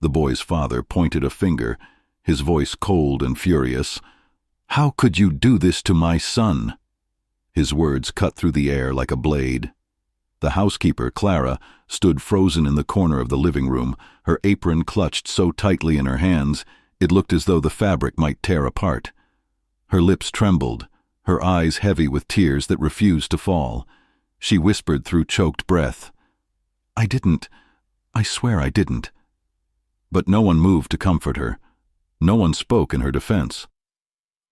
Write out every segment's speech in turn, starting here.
The boy's father pointed a finger, his voice cold and furious. "How could you do this to my son?" His words cut through the air like a blade. The housekeeper, Clara, stood frozen in the corner of the living room, her apron clutched so tightly in her hands it looked as though the fabric might tear apart. Her lips trembled, her eyes heavy with tears that refused to fall. She whispered through choked breath, I swear I didn't." But no one moved to comfort her. No one spoke in her defense.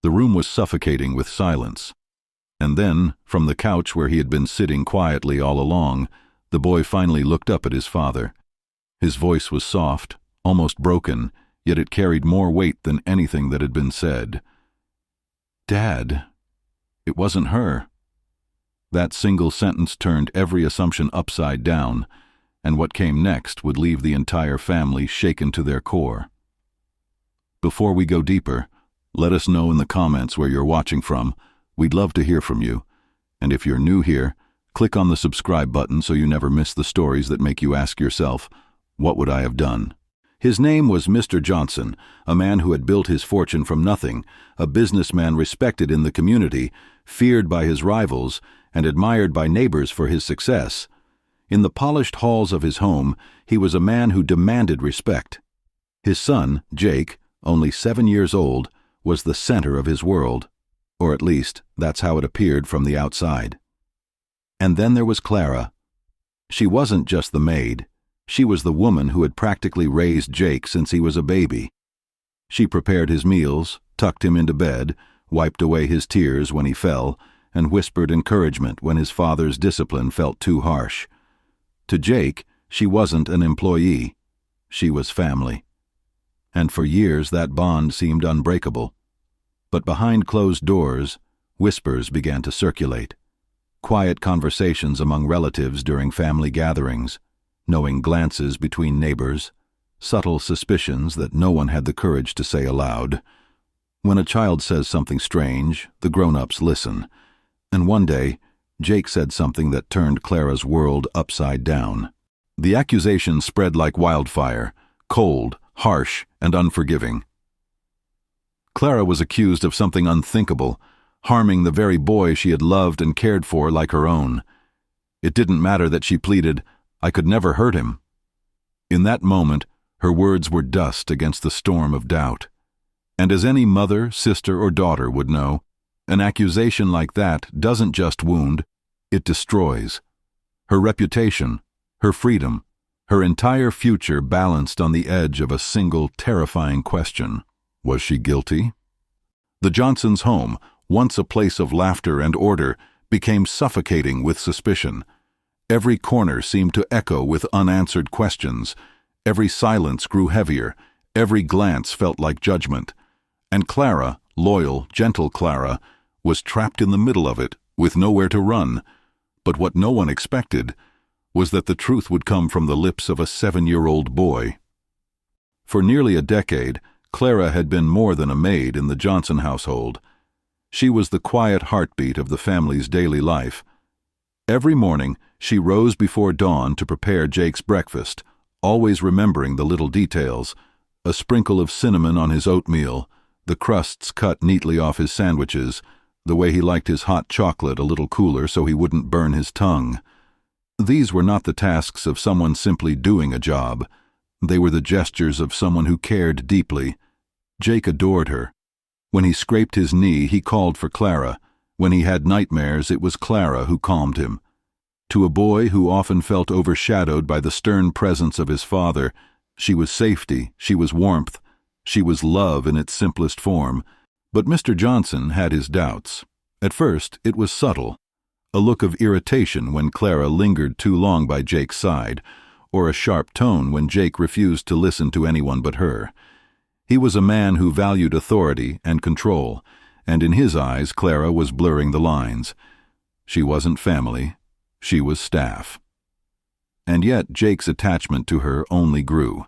The room was suffocating with silence. And then, from the couch where he had been sitting quietly all along, the boy finally looked up at his father. His voice was soft, almost broken, yet it carried more weight than anything that had been said. "Dad, it wasn't her." That single sentence turned every assumption upside down, and what came next would leave the entire family shaken to their core. Before we go deeper, let us know in the comments where you're watching from. We'd love to hear from you. And if you're new here, click on the subscribe button so you never miss the stories that make you ask yourself, what would I have done? His name was Mr. Johnson, a man who had built his fortune from nothing, a businessman respected in the community, feared by his rivals, and admired by neighbors for his success. In the polished halls of his home, he was a man who demanded respect. His son, Jake, only 7 years old, was the center of his world, or at least that's how it appeared from the outside. And then there was Clara. She wasn't just the maid. She was the woman who had practically raised Jake since he was a baby. She prepared his meals, tucked him into bed, wiped away his tears when he fell, and whispered encouragement when his father's discipline felt too harsh. To Jake, she wasn't an employee. She was family. And for years that bond seemed unbreakable. But behind closed doors, whispers began to circulate. Quiet conversations among relatives during family gatherings, knowing glances between neighbors, subtle suspicions that no one had the courage to say aloud. When a child says something strange, the grown-ups listen. And one day, Jake said something that turned Clara's world upside down. The accusation spread like wildfire, cold, harsh, and unforgiving. Clara was accused of something unthinkable, harming the very boy she had loved and cared for like her own. It didn't matter that she pleaded, "I could never hurt him." In that moment, her words were dust against the storm of doubt. And as any mother, sister, or daughter would know, an accusation like that doesn't just wound, it destroys. Her reputation, her freedom, her entire future balanced on the edge of a single terrifying question. Was she guilty? The Johnsons' home, once a place of laughter and order, became suffocating with suspicion. Every corner seemed to echo with unanswered questions. Every silence grew heavier. Every glance felt like judgment. And Clara, loyal, gentle Clara, was trapped in the middle of it, with nowhere to run. But what no one expected was that the truth would come from the lips of a 7-year-old boy. For nearly a decade, Clara had been more than a maid in the Johnson household. She was the quiet heartbeat of the family's daily life. Every morning, she rose before dawn to prepare Jake's breakfast, always remembering the little details: a sprinkle of cinnamon on his oatmeal, the crusts cut neatly off his sandwiches, the way he liked his hot chocolate a little cooler so he wouldn't burn his tongue. These were not the tasks of someone simply doing a job. They were the gestures of someone who cared deeply. Jake adored her. When he scraped his knee, he called for Clara. When he had nightmares, it was Clara who calmed him. To a boy who often felt overshadowed by the stern presence of his father, she was safety, she was warmth, she was love in its simplest form. But Mr. Johnson had his doubts. At first, it was subtle. A look of irritation when Clara lingered too long by Jake's side, or a sharp tone when Jake refused to listen to anyone but her. He was a man who valued authority and control, and in his eyes Clara was blurring the lines. She wasn't family, she was staff. And yet Jake's attachment to her only grew.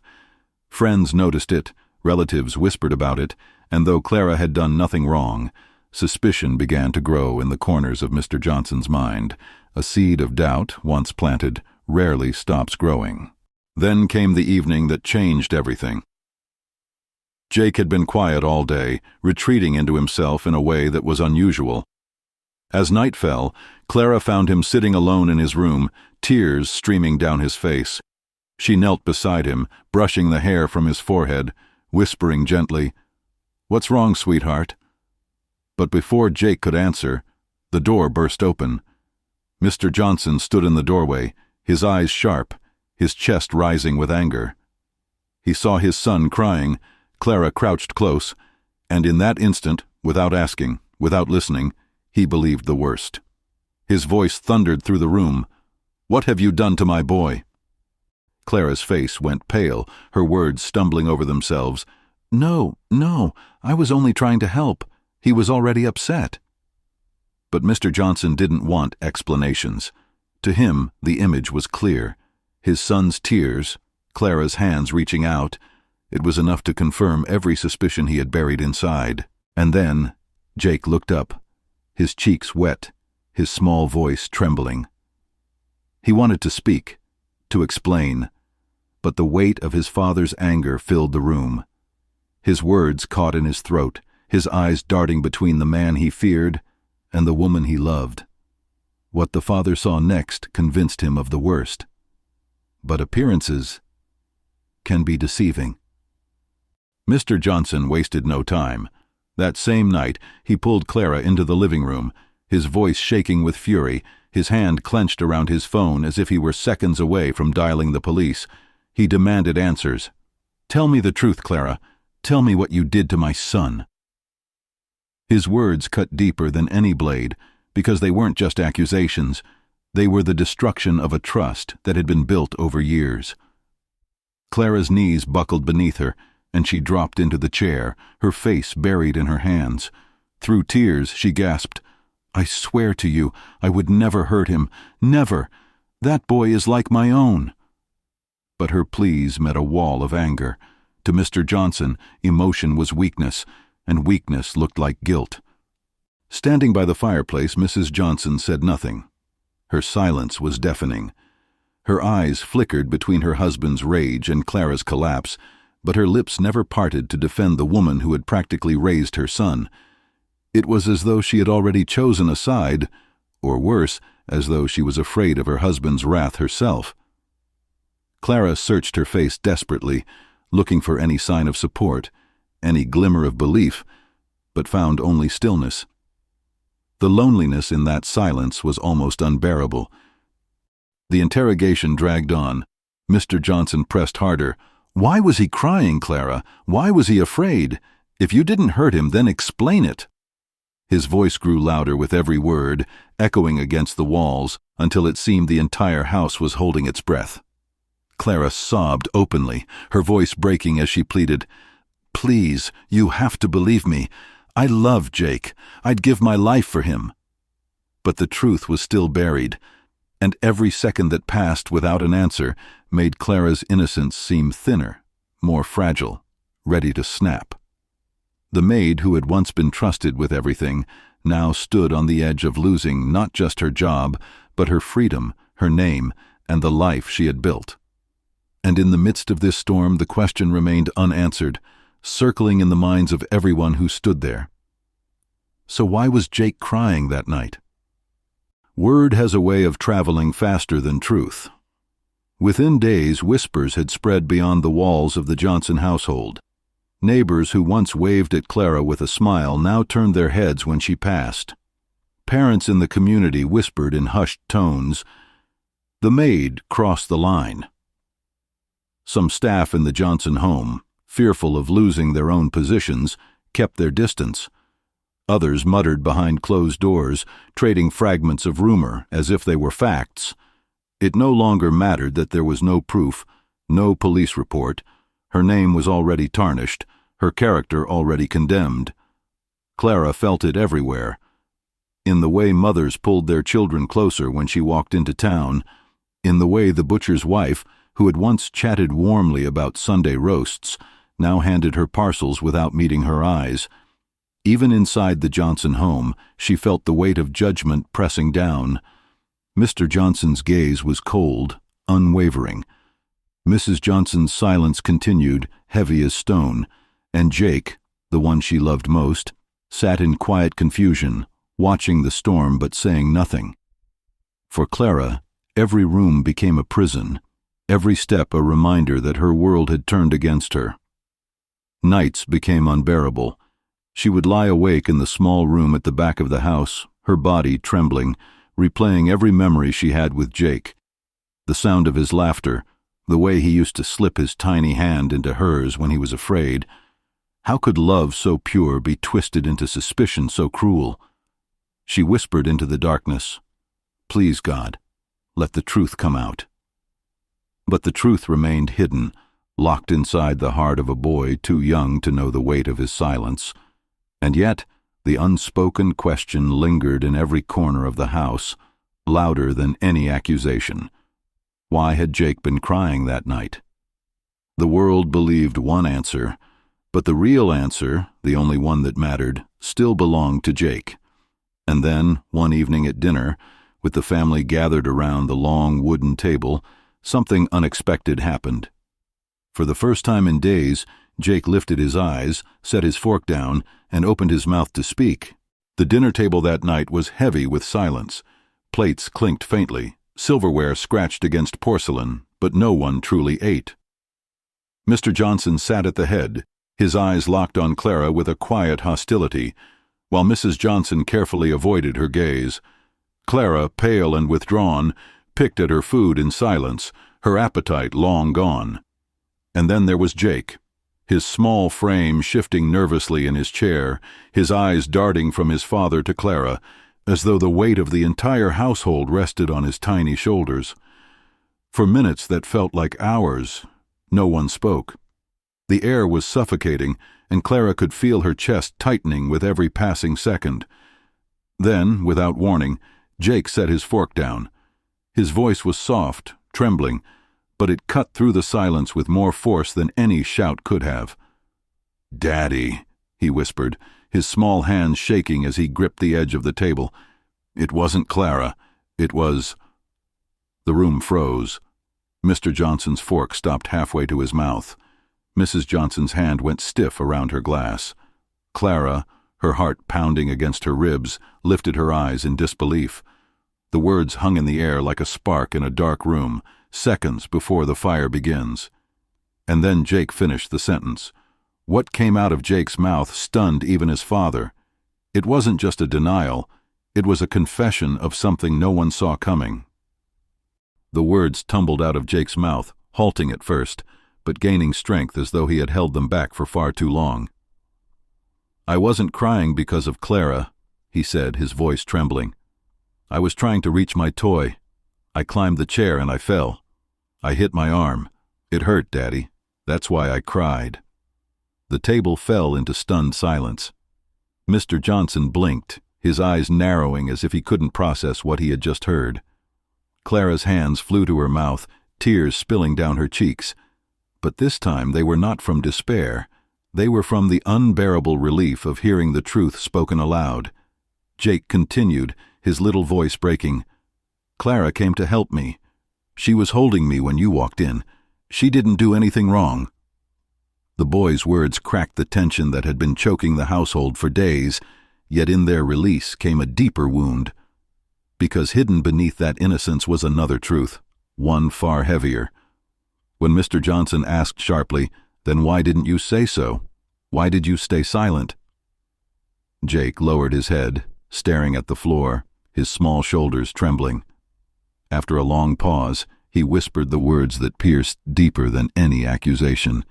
Friends noticed it, relatives whispered about it, and though Clara had done nothing wrong, suspicion began to grow in the corners of Mr. Johnson's mind. A seed of doubt, once planted, rarely stops growing. Then came the evening that changed everything. Jake had been quiet all day, retreating into himself in a way that was unusual. As night fell, Clara found him sitting alone in his room, tears streaming down his face. She knelt beside him, brushing the hair from his forehead, whispering gently, "What's wrong, sweetheart?" But before Jake could answer, the door burst open. Mr. Johnson stood in the doorway, his eyes sharp, his chest rising with anger. He saw his son crying. Clara crouched close, and in that instant, without asking, without listening, he believed the worst. His voice thundered through the room. "What have you done to my boy?" Clara's face went pale, her words stumbling over themselves. No, I was only trying to help. He was already upset." But Mr. Johnson didn't want explanations. To him, the image was clear. His son's tears, Clara's hands reaching out, it was enough to confirm every suspicion he had buried inside. And then, Jake looked up, his cheeks wet, his small voice trembling. He wanted to speak, to explain, but the weight of his father's anger filled the room. His words caught in his throat, his eyes darting between the man he feared and the woman he loved. What the father saw next convinced him of the worst. But appearances can be deceiving. Mr. Johnson wasted no time. That same night, he pulled Clara into the living room, his voice shaking with fury, his hand clenched around his phone as if he were seconds away from dialing the police. He demanded answers. "Tell me the truth, Clara. Tell me what you did to my son." His words cut deeper than any blade, because they weren't just accusations. They were the destruction of a trust that had been built over years. Clara's knees buckled beneath her, and she dropped into the chair, her face buried in her hands. Through tears, she gasped, "I swear to you, I would never hurt him. Never. That boy is like my own." But her pleas met a wall of anger. To Mr. Johnson, emotion was weakness, and weakness looked like guilt. Standing by the fireplace, Mrs. Johnson said nothing. Her silence was deafening. Her eyes flickered between her husband's rage and Clara's collapse, but her lips never parted to defend the woman who had practically raised her son. It was as though she had already chosen a side, or worse, as though she was afraid of her husband's wrath herself. Clara searched her face desperately, looking for any sign of support, any glimmer of belief, but found only stillness. The loneliness in that silence was almost unbearable. The interrogation dragged on. Mr. Johnson pressed harder. "Why was he crying, Clara? Why was he afraid? If you didn't hurt him, then explain it." His voice grew louder with every word, echoing against the walls, until it seemed the entire house was holding its breath. Clara sobbed openly, her voice breaking as she pleaded, "Please, you have to believe me. I love Jake. I'd give my life for him." But the truth was still buried, and every second that passed without an answer made Clara's innocence seem thinner, more fragile, ready to snap. The maid who had once been trusted with everything now stood on the edge of losing not just her job, but her freedom, her name, and the life she had built. And in the midst of this storm, the question remained unanswered, circling in the minds of everyone who stood there. So why was Jake crying that night? Word has a way of traveling faster than truth. Within days, whispers had spread beyond the walls of the Johnson household. Neighbors who once waved at Clara with a smile now turned their heads when she passed. Parents in the community whispered in hushed tones, "The maid crossed the line." Some staff in the Johnson home, fearful of losing their own positions, kept their distance. Others muttered behind closed doors, trading fragments of rumor as if they were facts. It no longer mattered that there was no proof, no police report. Her name was already tarnished, her character already condemned. Clara felt it everywhere. In the way mothers pulled their children closer when she walked into town, in the way the butcher's wife, who had once chatted warmly about Sunday roasts, now handed her parcels without meeting her eyes. Even inside the Johnson home, she felt the weight of judgment pressing down. Mr. Johnson's gaze was cold, unwavering. Mrs. Johnson's silence continued, heavy as stone, and Jake, the one she loved most, sat in quiet confusion, watching the storm but saying nothing. For Clara, every room became a prison, every step a reminder that her world had turned against her. Nights became unbearable. She would lie awake in the small room at the back of the house, her body trembling, replaying every memory she had with Jake. The sound of his laughter, the way he used to slip his tiny hand into hers when he was afraid. How could love so pure be twisted into suspicion so cruel? She whispered into the darkness, "Please, God, let the truth come out." But the truth remained hidden, locked inside the heart of a boy too young to know the weight of his silence. And yet, the unspoken question lingered in every corner of the house, louder than any accusation. Why had Jake been crying that night? The world believed one answer, but the real answer, the only one that mattered, still belonged to Jake. And then, one evening at dinner, with the family gathered around the long wooden table, something unexpected happened. For the first time in days, Jake lifted his eyes, set his fork down, and opened his mouth to speak. The dinner table that night was heavy with silence. Plates clinked faintly, silverware scratched against porcelain, but no one truly ate. Mr. Johnson sat at the head, his eyes locked on Clara with a quiet hostility, while Mrs. Johnson carefully avoided her gaze. Clara, pale and withdrawn, picked at her food in silence, her appetite long gone. And then there was Jake, his small frame shifting nervously in his chair, his eyes darting from his father to Clara, as though the weight of the entire household rested on his tiny shoulders. For minutes that felt like hours, no one spoke. The air was suffocating, and Clara could feel her chest tightening with every passing second. Then, without warning, Jake set his fork down. His voice was soft, trembling, but it cut through the silence with more force than any shout could have. "Daddy," he whispered, his small hands shaking as he gripped the edge of the table. "It wasn't Clara. It was—" The room froze. Mr. Johnson's fork stopped halfway to his mouth. Mrs. Johnson's hand went stiff around her glass. Clara, her heart pounding against her ribs, lifted her eyes in disbelief. The words hung in the air like a spark in a dark room, seconds before the fire begins. And then Jake finished the sentence. What came out of Jake's mouth stunned even his father. It wasn't just a denial, it was a confession of something no one saw coming. The words tumbled out of Jake's mouth, halting at first, but gaining strength as though he had held them back for far too long. "I wasn't crying because of Clara," he said, his voice trembling. "I was trying to reach my toy. I climbed the chair and I fell. I hit my arm. It hurt, Daddy. That's why I cried." The table fell into stunned silence. Mr. Johnson blinked, his eyes narrowing as if he couldn't process what he had just heard. Clara's hands flew to her mouth, tears spilling down her cheeks. But this time they were not from despair. They were from the unbearable relief of hearing the truth spoken aloud. Jake continued, his little voice breaking. "Clara came to help me. She was holding me when you walked in. She didn't do anything wrong." The boy's words cracked the tension that had been choking the household for days, yet in their release came a deeper wound. Because hidden beneath that innocence was another truth, one far heavier. When Mr. Johnson asked sharply, "Then why didn't you say so? Why did you stay silent?" Jake lowered his head, staring at the floor, his small shoulders trembling. After a long pause, he whispered the words that pierced deeper than any accusation.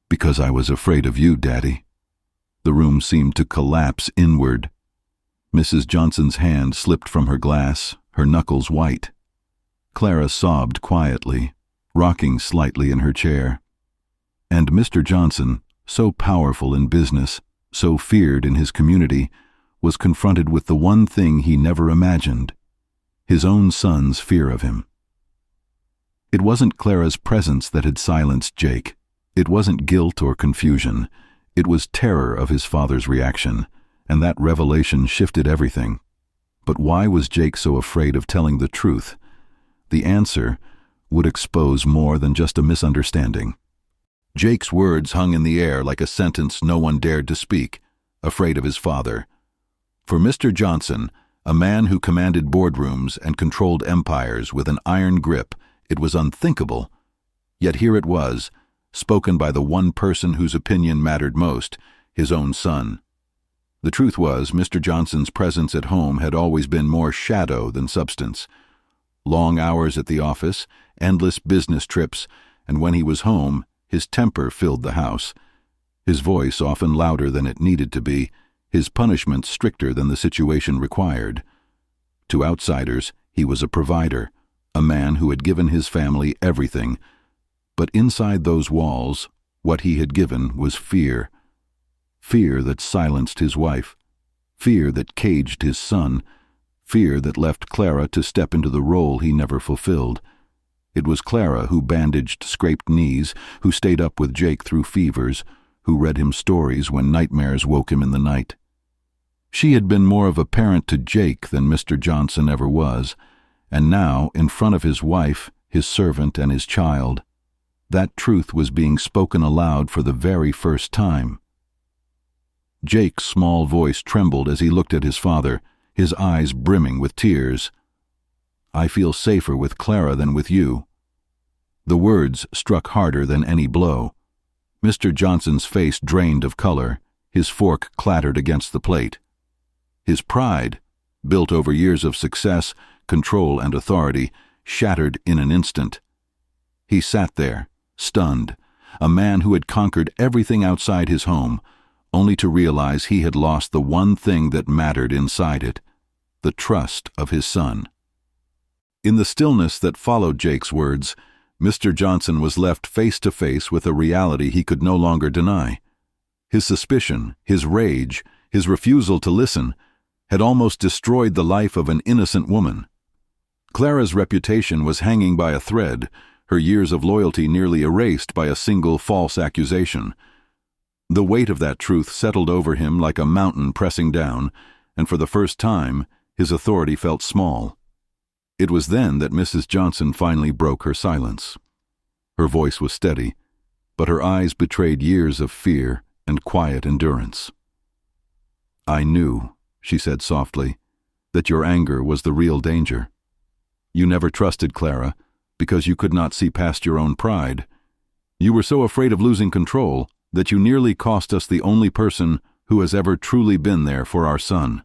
"Because I was afraid of you, Daddy." The room seemed to collapse inward. Mrs. Johnson's hand slipped from her glass, her knuckles white. Clara sobbed quietly, rocking slightly in her chair. And Mr. Johnson, so powerful in business, so feared in his community, was confronted with the one thing he never imagined, his own son's fear of him. It wasn't Clara's presence that had silenced Jake. It wasn't guilt or confusion. It was terror of his father's reaction, and that revelation shifted everything. But why was Jake so afraid of telling the truth? The answer, would expose more than just a misunderstanding. Jake's words hung in the air like a sentence no one dared to speak, afraid of his father. For Mr. Johnson, a man who commanded boardrooms and controlled empires with an iron grip, it was unthinkable. Yet here it was, spoken by the one person whose opinion mattered most, his own son. The truth was, Mr. Johnson's presence at home had always been more shadow than substance. Long hours at the office, endless business trips, and when he was home, his temper filled the house. His voice often louder than it needed to be, his punishment stricter than the situation required. To outsiders, he was a provider, a man who had given his family everything. But inside those walls, what he had given was fear. Fear that silenced his wife. Fear that caged his son. Fear that left Clara to step into the role he never fulfilled. It was Clara who bandaged scraped knees, who stayed up with Jake through fevers, who read him stories when nightmares woke him in the night. She had been more of a parent to Jake than Mr. Johnson ever was, and now, in front of his wife, his servant, and his child, that truth was being spoken aloud for the very first time. Jake's small voice trembled as he looked at his father, his eyes brimming with tears. "I feel safer with Clara than with you." The words struck harder than any blow. Mr. Johnson's face drained of color, his fork clattered against the plate. His pride, built over years of success, control, and authority, shattered in an instant. He sat there, stunned, a man who had conquered everything outside his home, only to realize he had lost the one thing that mattered inside it, the trust of his son. In the stillness that followed Jake's words, Mr. Johnson was left face to face with a reality he could no longer deny. His suspicion, his rage, his refusal to listen, had almost destroyed the life of an innocent woman. Clara's reputation was hanging by a thread, her years of loyalty nearly erased by a single false accusation. The weight of that truth settled over him like a mountain pressing down, and for the first time, his authority felt small. It was then that Mrs. Johnson finally broke her silence. Her voice was steady, but her eyes betrayed years of fear and quiet endurance. "I knew," she said softly, "that your anger was the real danger. You never trusted Clara because you could not see past your own pride. You were so afraid of losing control that you nearly cost us the only person who has ever truly been there for our son."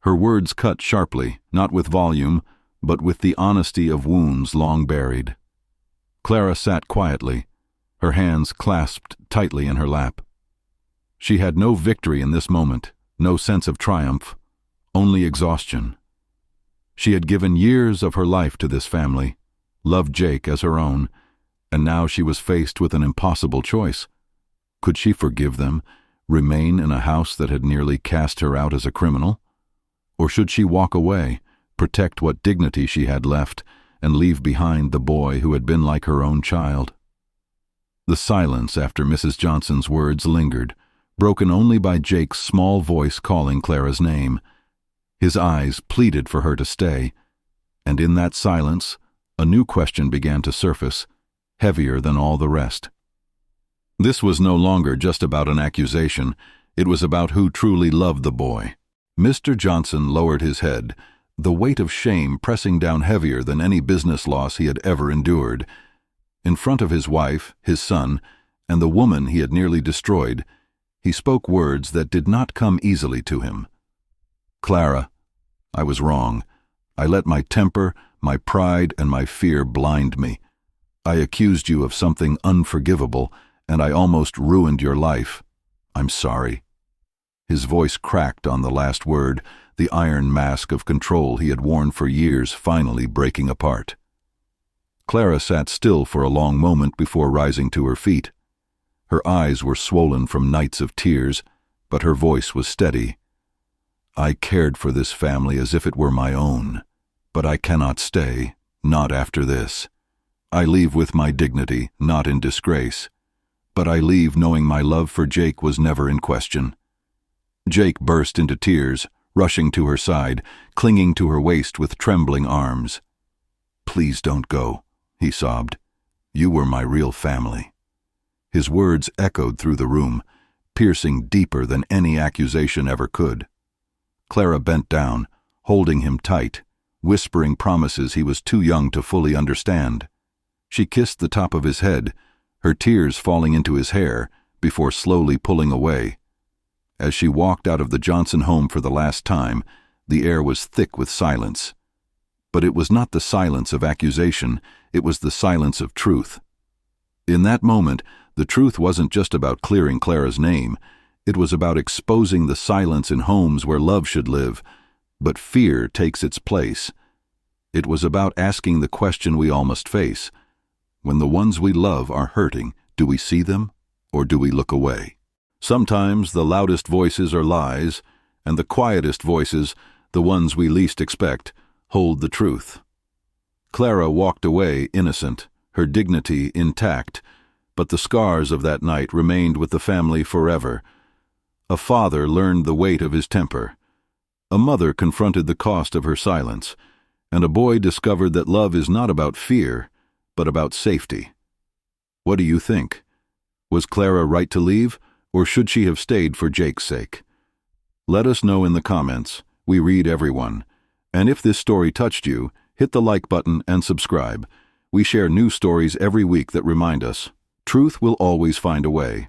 Her words cut sharply, not with volume, but with the honesty of wounds long buried. Clara sat quietly, her hands clasped tightly in her lap. She had no victory in this moment, no sense of triumph, only exhaustion. She had given years of her life to this family, loved Jake as her own, and now she was faced with an impossible choice. Could she forgive them, remain in a house that had nearly cast her out as a criminal? Or should she walk away, protect what dignity she had left, and leave behind the boy who had been like her own child? The silence after Mrs. Johnson's words lingered, broken only by Jake's small voice calling Clara's name. His eyes pleaded for her to stay, and in that silence, a new question began to surface, heavier than all the rest. This was no longer just about an accusation, it was about who truly loved the boy. Mr. Johnson lowered his head, the weight of shame pressing down heavier than any business loss he had ever endured. In front of his wife, his son, and the woman he had nearly destroyed, he spoke words that did not come easily to him. "Clara, I was wrong. I let my temper, my pride, and my fear blind me. I accused you of something unforgivable, and I almost ruined your life. I'm sorry." His voice cracked on the last word, the iron mask of control he had worn for years finally breaking apart. Clara sat still for a long moment before rising to her feet. Her eyes were swollen from nights of tears, but her voice was steady. "I cared for this family as if it were my own, but I cannot stay, not after this. I leave with my dignity, not in disgrace, but I leave knowing my love for Jake was never in question." Jake burst into tears, rushing to her side, clinging to her waist with trembling arms. "Please don't go. he sobbed. "You were my real family." His words echoed through the room, piercing deeper than any accusation ever could. Clara bent down, holding him tight, whispering promises he was too young to fully understand. She kissed the top of his head, her tears falling into his hair, before slowly pulling away. As she walked out of the Johnson home for the last time, the air was thick with silence. But it was not the silence of accusation, it was the silence of truth. In that moment, the truth wasn't just about clearing Clara's name, it was about exposing the silence in homes where love should live, but fear takes its place. It was about asking the question we all must face. When the ones we love are hurting, do we see them, or do we look away? Sometimes the loudest voices are lies, and the quietest voices, the ones we least expect, hold the truth. Clara walked away innocent, her dignity intact, but the scars of that night remained with the family forever. A father learned the weight of his temper. A mother confronted the cost of her silence, and a boy discovered that love is not about fear, but about safety. What do you think? Was Clara right to leave, or should she have stayed for Jake's sake? Let us know in the comments. We read everyone. And if this story touched you, hit the like button and subscribe. We share new stories every week that remind us, truth will always find a way.